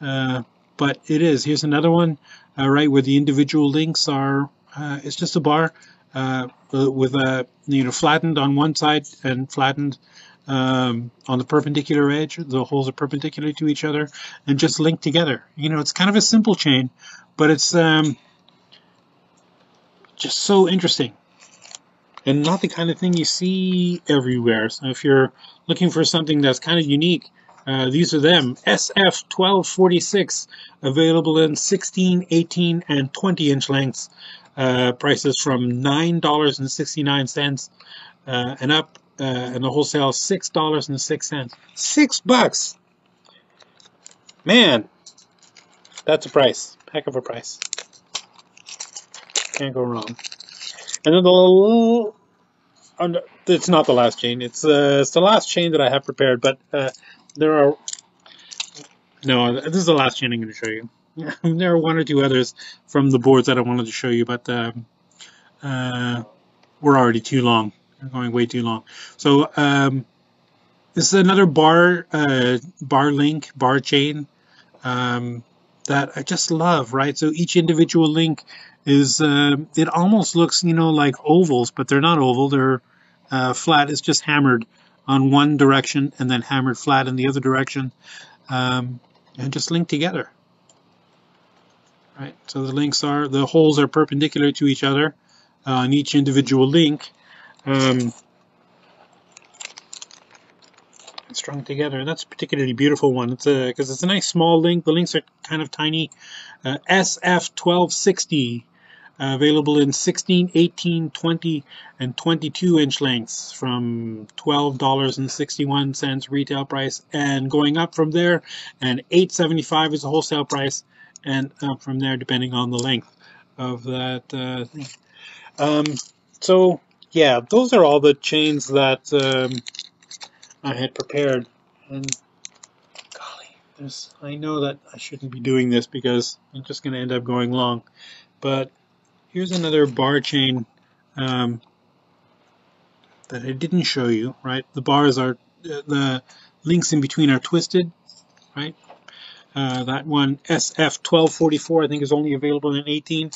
[SPEAKER 1] But it is. Here's another one, right, where the individual links are, it's just a bar with flattened on one side and flattened on the perpendicular edge. The holes are perpendicular to each other and just linked together. It's kind of a simple chain, but it's just so interesting. And not the kind of thing you see everywhere. So if you're looking for something that's kind of unique, these are them. SF1246, available in 16, 18, and 20-inch lengths. Prices from $9.69 and up, and the wholesale $6.06. $6! Man, that's a price. Heck of a price. Can't go wrong. And then the little, it's not the last chain. It's the last chain that I have prepared, but there are, no, this is the last chain I'm going to show you. There are one or two others from the boards that I wanted to show you, but we're already too long. We're going way too long. So this is another bar chain that I just love, right? So each individual link is, it almost looks, like ovals, but they're not oval. They're flat. It's just hammered on one direction and then hammered flat in the other direction, and just linked together. Right. So the holes are perpendicular to each other on each individual link, strung together. And that's a particularly beautiful one. It's because it's a nice small link. The links are kind of tiny. SF1260. Available in 16, 18, 20, and 22-inch lengths from $12.61 retail price, and going up from there, and $8.75 is the wholesale price, and up from there depending on the length of that thing. So yeah, those are all the chains that I had prepared. And golly, I know that I shouldn't be doing this because I'm just going to end up going long, but here's another bar chain that I didn't show you, right? The bars are, the links in between are twisted, right? That one, SF1244, I think is only available in 18.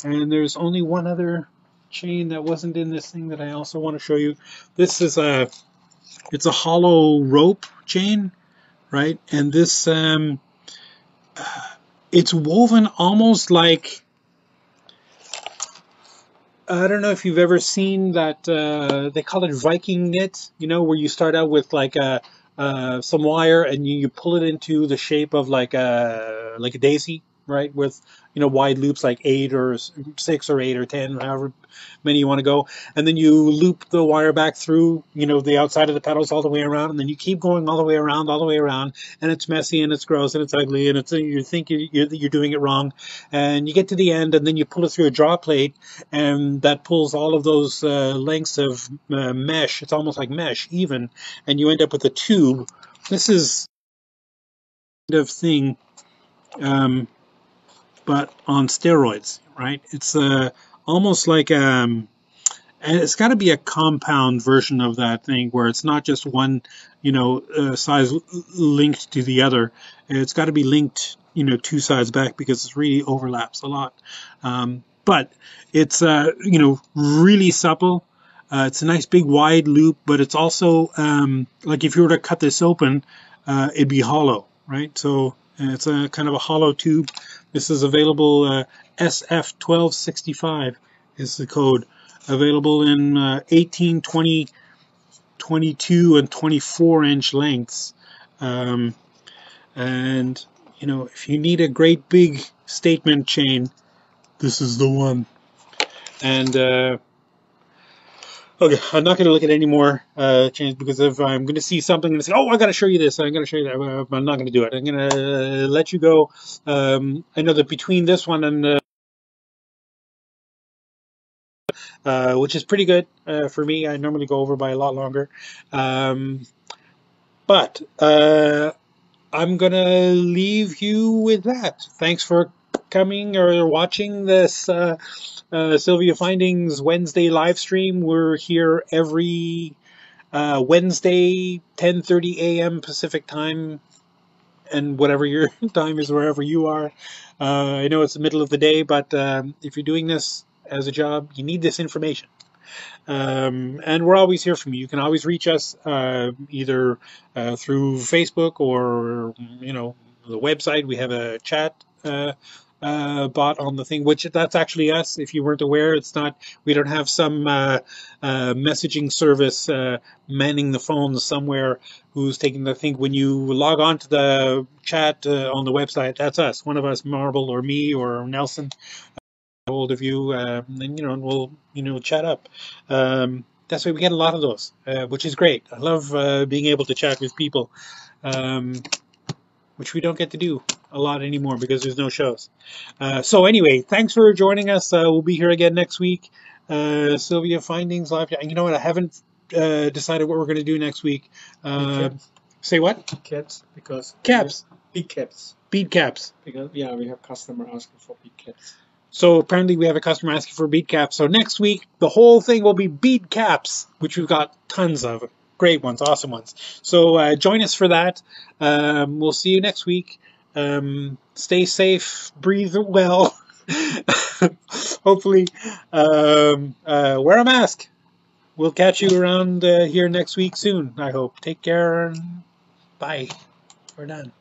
[SPEAKER 1] And there's only one other chain that wasn't in this thing that I also want to show you. This is it's a hollow rope chain, right? And this it's woven almost like, I don't know if you've ever seen that, they call it Viking knit, where you start out with like some wire and you pull it into the shape of like a daisy, right? With, wide loops like 8 or 6 or 8 or 10, however many you want to go. And then you loop the wire back through, the outside of the petals all the way around. And then you keep going all the way around. And it's messy and it's gross and it's ugly. And you think you're doing it wrong. And you get to the end and then you pull it through a draw plate, and that pulls all of those lengths of mesh. It's almost like mesh even. And you end up with a tube. This is kind of thing, but on steroids, right? It's almost like and it's got to be a compound version of that thing where it's not just one, size linked to the other. It's got to be linked, 2 sides back, because it really overlaps a lot. But it's, really supple. It's a nice big wide loop, but it's also, like if you were to cut this open, it'd be hollow, right? So it's a kind of a hollow tube. This is available, SF1265 is the code. Available in 18, 20, 22, and 24-inch lengths. And, if you need a great big statement chain, this is the one. And, okay, I'm not going to look at any more chains, because if I'm going to see something and say, oh, I got to show you this, I'm going to show you that, I'm not going to do it. I'm going to let you go. I know that between this one and which is pretty good for me. I normally go over by a lot longer. But I'm going to leave you with that. Thanks for coming or watching this SilviaFindings Wednesday live stream. We're here every Wednesday, 10:30 a.m. Pacific time, and whatever your time is wherever you are. I know it's the middle of the day, but if you're doing this as a job, you need this information. And we're always here from you. You can always reach us either through Facebook or, the website. We have a chat bot on the thing, which that's actually us. If you weren't aware, it's not, we don't have some messaging service manning the phones somewhere who's taking the thing. When you log on to the chat on the website, that's us. One of us, Marble or me or Nelson, hold of you, and we'll chat up. That's why we get a lot of those, which is great. I love being able to chat with people, which we don't get to do a lot anymore because there's no shows. So anyway, thanks for joining us. We'll be here again next week. SilviaFindings live. You know what? I haven't decided what we're going to do next week. Say what?
[SPEAKER 2] Caps, because
[SPEAKER 1] caps.
[SPEAKER 2] Bead caps.
[SPEAKER 1] Bead caps.
[SPEAKER 2] Because we have customer asking for bead caps.
[SPEAKER 1] So apparently we have a customer asking for bead caps. So next week, the whole thing will be bead caps, which we've got tons of. Great ones, awesome ones. So join us for that. We'll see you next week. Stay safe, breathe well. Hopefully, wear a mask. We'll catch you around here next week soon, I hope. Take care and bye. We're done.